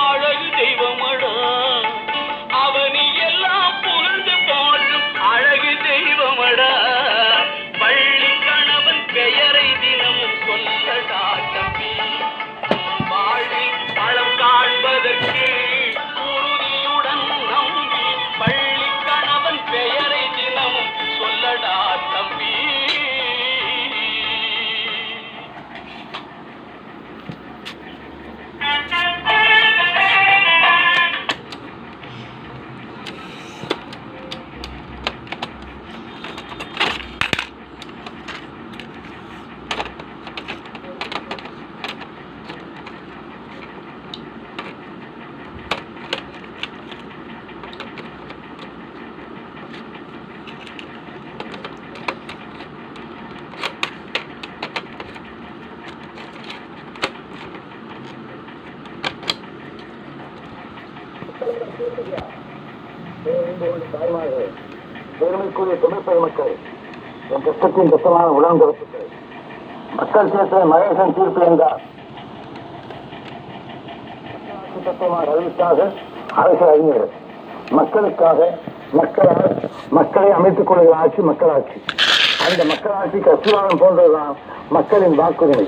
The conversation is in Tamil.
அழகு தெய்வமடா அவனி எல்லாம் புகழ்ந்து போற்றும் அழகு தெய்வமடா பள்ளி கணவன் பெயரை தினமும் சொல்லடா தம்பி வாழ்வில் பழம் காண்பதற்கு உறுதியுடன் நம்பி பள்ளி கணவன் பெயரை தினமும் சொல்லடா தம்பி. பெருமைக்குரிய தமிழ் பெருமக்கள், என் கஷ்டத்தின் கஷ்டமான உடன்பிறப்புகள், மக்கள் சேர்த்த மகேசன் தீர்ப்பு என்றார் தத்துவமாக அறிவித்தாக அரசு அறிஞர்கள் மக்களுக்காக மக்களால் மக்களை அமைத்துக் கொள்கிற ஆட்சி மக்களாட்சி. அந்த மக்களாட்சிக்கு அசுவாரம் போன்றதுதான் மக்களின் வாக்குரிமை.